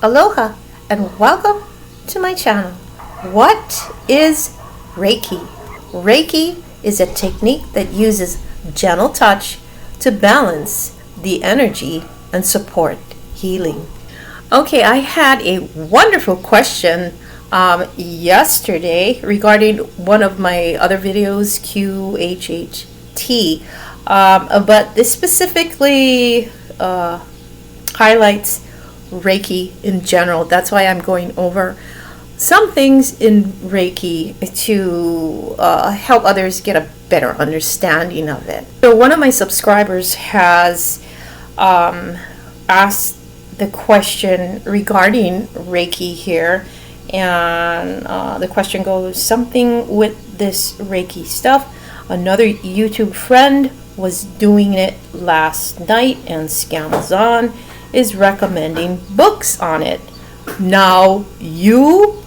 Aloha and welcome to my channel. What is Reiki? Reiki is a technique that uses gentle touch to balance the energy and support healing. Okay, I had a wonderful question yesterday regarding one of my other videos, QHHT, but this specifically highlights Reiki in general. That's why I'm going over some things in Reiki to help others get a better understanding of it. So one of my subscribers has asked the question regarding Reiki here, and the question goes, something with this Reiki stuff. Another YouTube friend was doing it last night and Scamazon is recommending books on it. Now you?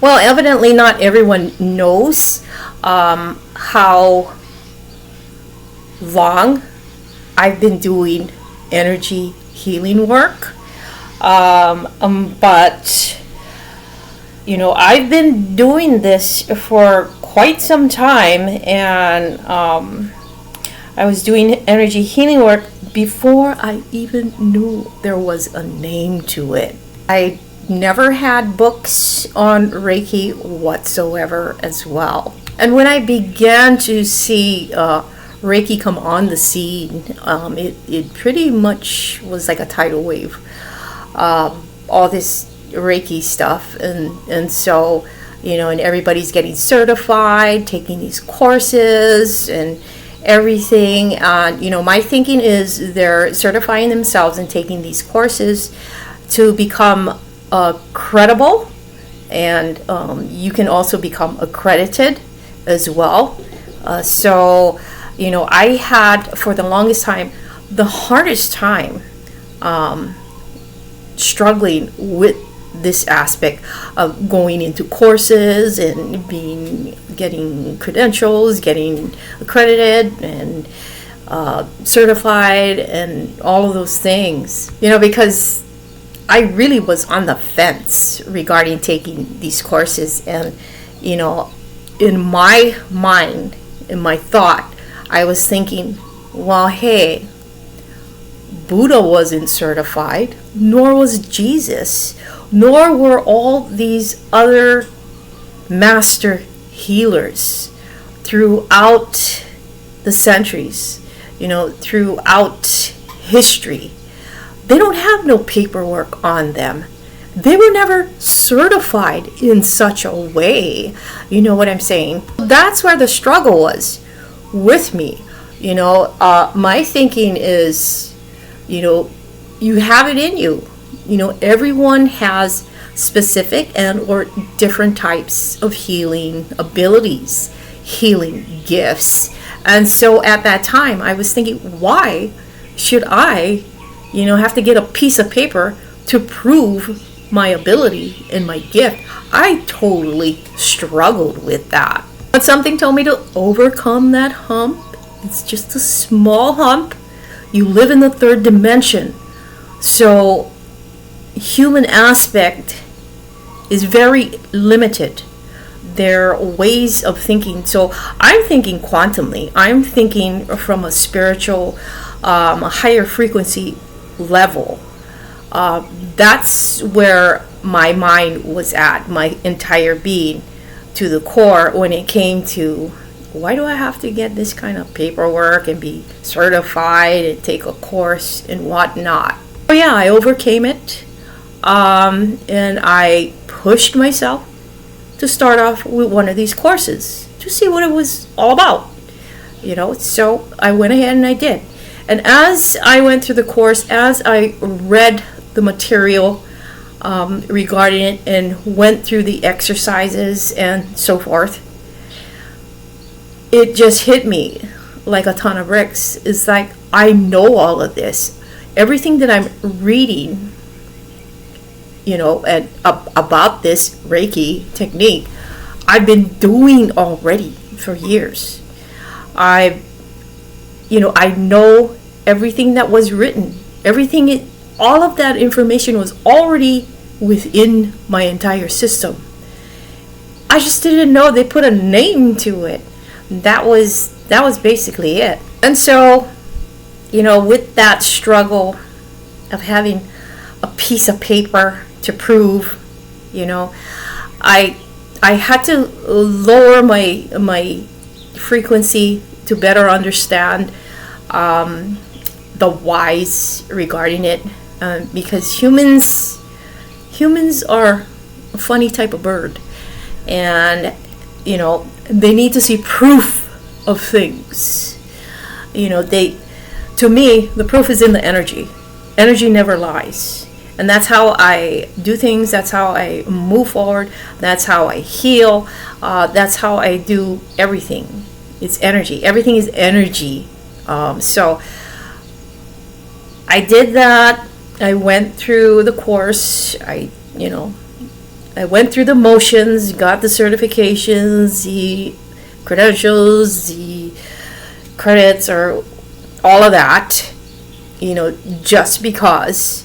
Well, evidently not everyone knows how long I've been doing energy healing work. But you know, I've been doing this for quite some time, and I was doing energy healing work before I even knew there was a name to it. I never had books on Reiki whatsoever as well. And when I began to see Reiki come on the scene, it pretty much was like a tidal wave. All this Reiki stuff, and so, you know, and everybody's getting certified, taking these courses and everything. You know, my thinking is they're certifying themselves and taking these courses to become credible, and you can also become accredited as well. So, you know, I had for the longest time the hardest time struggling with this aspect of going into courses and getting credentials, getting accredited and certified and all of those things, you know, because I really was on the fence regarding taking these courses. And you know, in my mind, in my thought, I was thinking, well, hey, Buddha wasn't certified, nor was Jesus, nor were all these other master healers throughout the centuries, you know, throughout history. They don't have no paperwork on them. They were never certified in such a way. You know what I'm saying? That's where the struggle was with me. You know, my thinking is, you know, you have it in you. You know, everyone has specific and or different types of healing abilities, healing gifts. And so at that time, I was thinking, why should I, you know, have to get a piece of paper to prove my ability and my gift? I totally struggled with that. But something told me to overcome that hump. It's just a small hump. You live in the third dimension. So human aspect is very limited. Their ways of thinking. So I'm thinking quantumly. I'm thinking from a spiritual, a higher frequency level. That's where my mind was at, my entire being, to the core, when it came to, why do I have to get this kind of paperwork and be certified and take a course and whatnot? So yeah, I overcame it, and I pushed myself to start off with one of these courses to see what it was all about, you know. So I went ahead and I did. And as I went through the course, as I read the material regarding it and went through the exercises and so forth, it just hit me like a ton of bricks. It's like, I know all of this. Everything that I'm reading, you know, and about this Reiki technique, I've been doing already for years. I know everything that was written, all of that information was already within my entire system. I just didn't know they put a name to it. That was basically it. And so, with that struggle of having a piece of paper to prove, I had to lower my frequency to better understand the whys regarding it, because humans are a funny type of bird, and they need to see proof of things. To me, the proof is in the energy. Energy never lies. And that's how I do things. That's how I move forward. That's how I heal. That's how I do everything. It's energy. Everything is energy. So I did that. I went through the course. I went through the motions, got the certifications, the credentials, the credits, or all of that, just because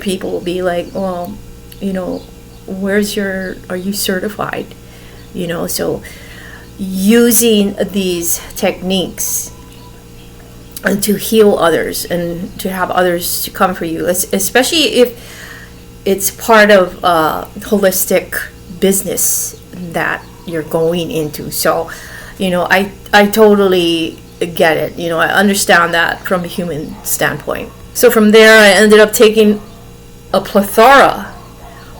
people will be like, well, are you certified? So using these techniques and to heal others and to have others to come for you, especially if it's part of a holistic business that you're going into. So, I totally get it. I understand that from a human standpoint. So from there, I ended up taking a plethora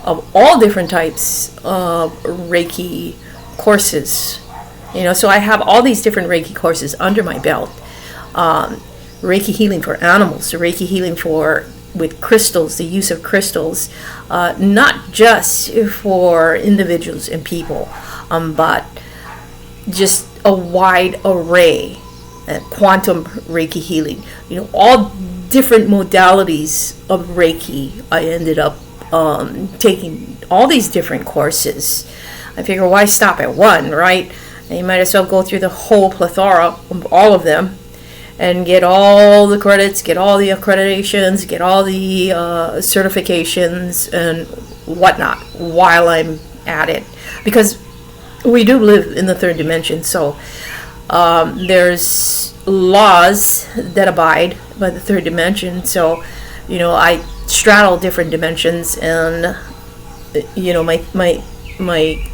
of all different types of Reiki courses. So I have all these different Reiki courses under my belt. Reiki healing for animals, Reiki healing with crystals, the use of crystals, not just for individuals and people, but just a wide array. Quantum Reiki healing, all different modalities of Reiki. I ended up taking all these different courses. I figure, why stop at one, right? And you might as well go through the whole plethora of all of them and get all the credits, get all the accreditations, get all the certifications and whatnot while I'm at it. Because we do live in the third dimension, so there's laws that abide by the third dimension. So, I straddle different dimensions, and my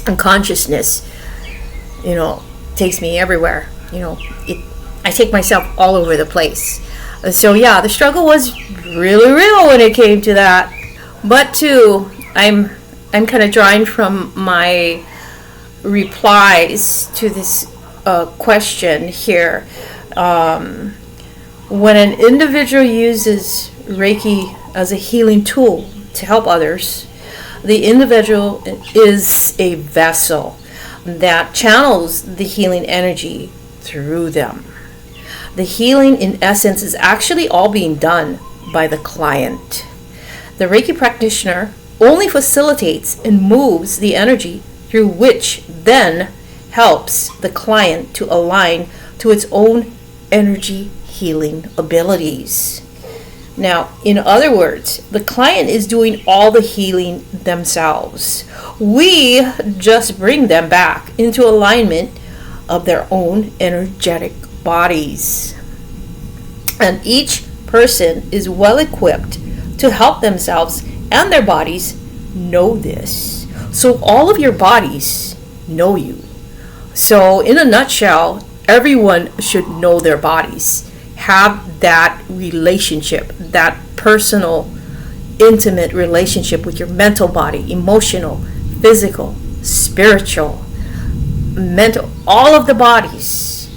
unconsciousness, takes me everywhere. I take myself all over the place. So yeah, the struggle was really real when it came to that. But too, I'm kind of drawing from my replies to this question here. When an individual uses Reiki as a healing tool to help others, the individual is a vessel that channels the healing energy through them. The healing, in essence, is actually all being done by the client. The Reiki practitioner only facilitates and moves the energy through, which then helps the client to align to its own energy healing abilities. Now, in other words, the client is doing all the healing themselves. We just bring them back into alignment of their own energetic bodies. And each person is well equipped to help themselves and their bodies know this. So all of your bodies know you. So in a nutshell, everyone should know their bodies. Have that relationship, that personal, intimate relationship with your mental body, emotional, physical, spiritual, mental, all of the bodies.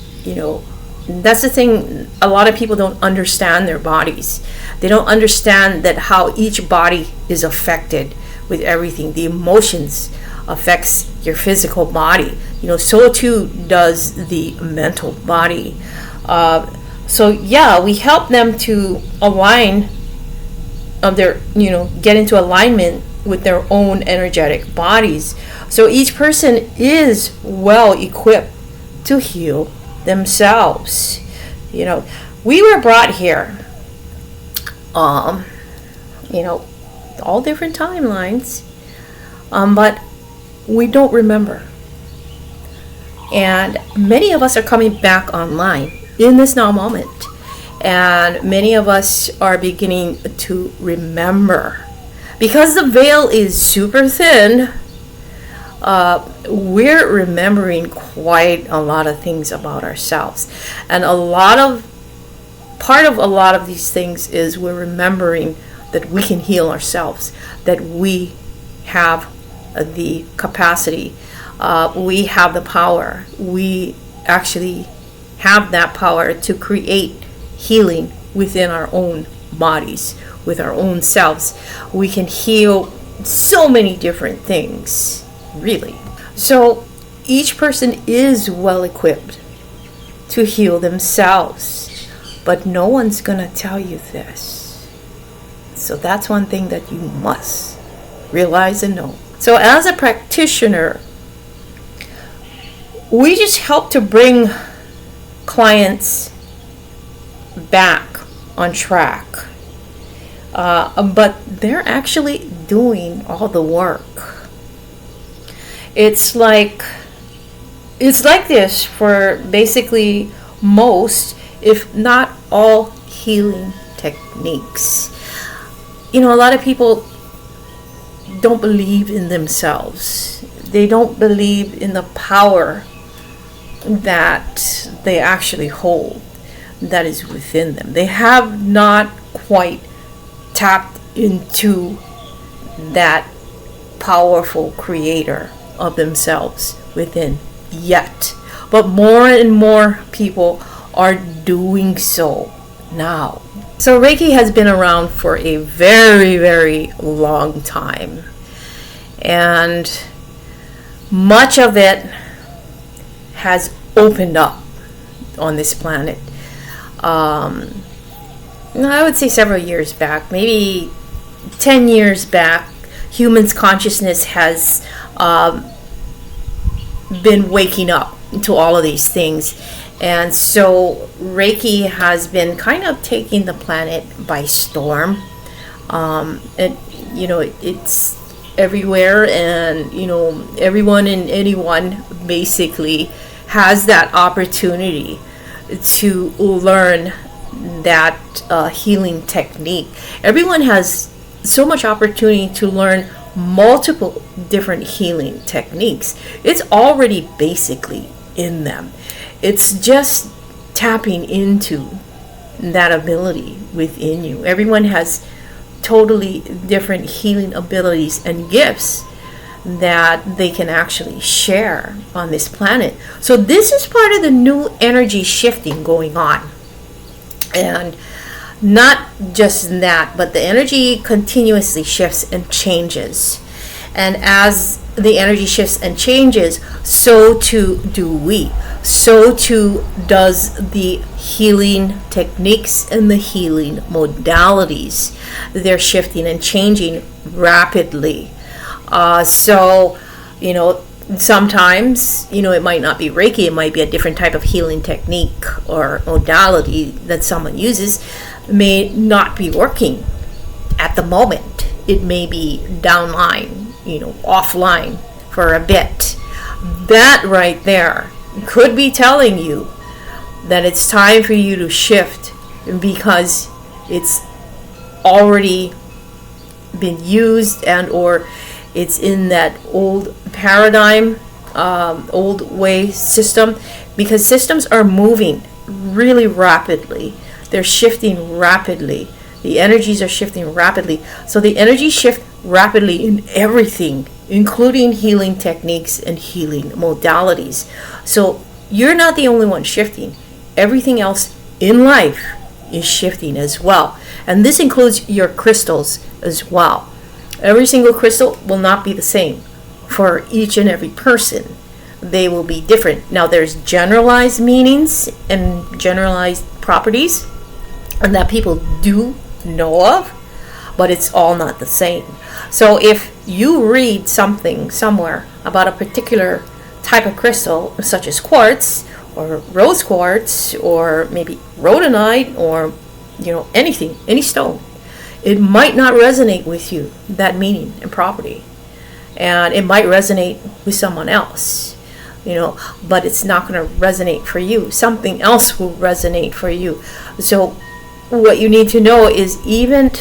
That's the thing. A lot of people don't understand their bodies. They don't understand that how each body is affected with everything. The emotions affects your physical body. So too does the mental body. So yeah, we help them to align of their, get into alignment with their own energetic bodies. So each person is well equipped to heal themselves. We were brought here all different timelines, but we don't remember. And many of us are coming back online in this now moment. And many of us are beginning to remember. Because the veil is super thin, we're remembering quite a lot of things about ourselves. And part of a lot of these things is we're remembering that we can heal ourselves, that we have the capacity, we have the power. We actually have that power to create healing within our own bodies, with our own selves. We can heal so many different things, really. So each person is well equipped to heal themselves, but no one's gonna tell you this. So that's one thing that you must realize and know. So as a practitioner, we just help to bring clients back on track, but they're actually doing all the work. It's like this for basically most, if not all, healing techniques. A lot of people don't believe in themselves. They don't believe in the power that they actually hold, that is within them. They have not quite tapped into that powerful creator of themselves within yet. But more and more people are doing so now. So Reiki has been around for a very, very long time. And much of it has opened up on this planet. I would say several years back, maybe 10 years back, humans' consciousness has been waking up to all of these things. And so Reiki has been kind of taking the planet by storm. It's everywhere, and everyone and anyone basically has that opportunity to learn that healing technique. Everyone has so much opportunity to learn multiple different healing techniques. It's already basically in them. It's just tapping into that ability within you. Everyone has totally different healing abilities and gifts that they can actually share on this planet. So this is part of the new energy shifting going on. And not just that, but the energy continuously shifts and changes. And as the energy shifts and changes, so too do we. So too does the healing techniques and the healing modalities. They're shifting and changing rapidly. Sometimes, it might not be Reiki, it might be a different type of healing technique or modality that someone uses, may not be working at the moment. It may be downline, offline for a bit. That right there could be telling you that it's time for you to shift, because it's already been used and or it's in that old paradigm, old way system, because systems are moving really rapidly. They're shifting rapidly. The energies are shifting rapidly. So the energies shift rapidly in everything, including healing techniques and healing modalities. So you're not the only one shifting. Everything else in life is shifting as well. And this includes your crystals as well. Every single crystal will not be the same for each and every person. They will be different. Now there's generalized meanings and generalized properties and that people do know of, but it's all not the same. So if you read something somewhere about a particular type of crystal, such as quartz or rose quartz or maybe rhodonite or anything, any stone, it might not resonate with you, that meaning and property. And it might resonate with someone else, but it's not going to resonate for you. Something else will resonate for you. So what you need to know is even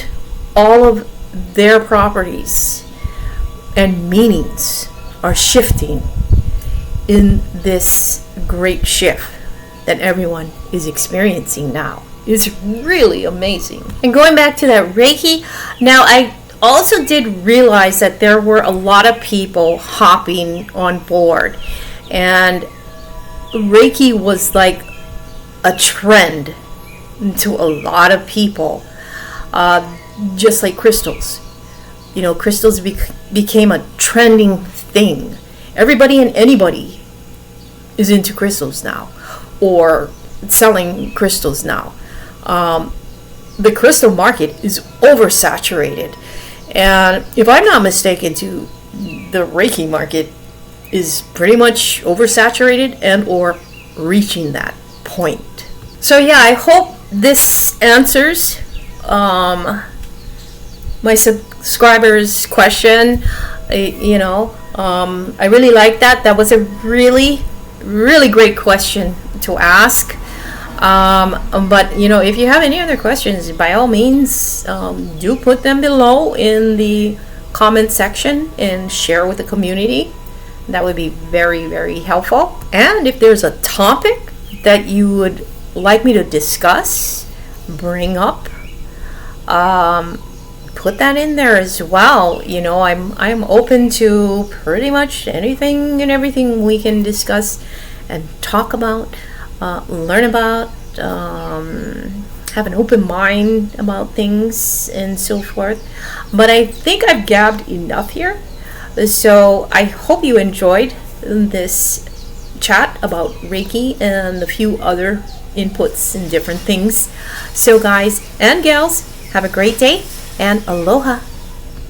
all of their properties and meanings are shifting in this great shift that everyone is experiencing now. It's really amazing. And going back to that Reiki, now I also did realize that there were a lot of people hopping on board, and Reiki was like a trend to a lot of people, just like crystals. Crystals became a trending thing. Everybody and anybody is into crystals now, or selling crystals now. The crystal market is oversaturated, and if I'm not mistaken, too, the Reiki market is pretty much oversaturated and or reaching that point. So yeah, I hope this answers my subscriber's question. I really like that. That was a really, really great question to ask. But if you have any other questions, by all means, do put them below in the comment section and share with the community. That would be very, very helpful. And if there's a topic that you would like me to discuss, bring up, put that in there as well. I'm open to pretty much anything and everything we can discuss and talk about, learn about, have an open mind about things and so forth. But I think I've gabbed enough here. So I hope you enjoyed this chat about Reiki and a few other inputs and different things. So guys and gals, have a great day and aloha.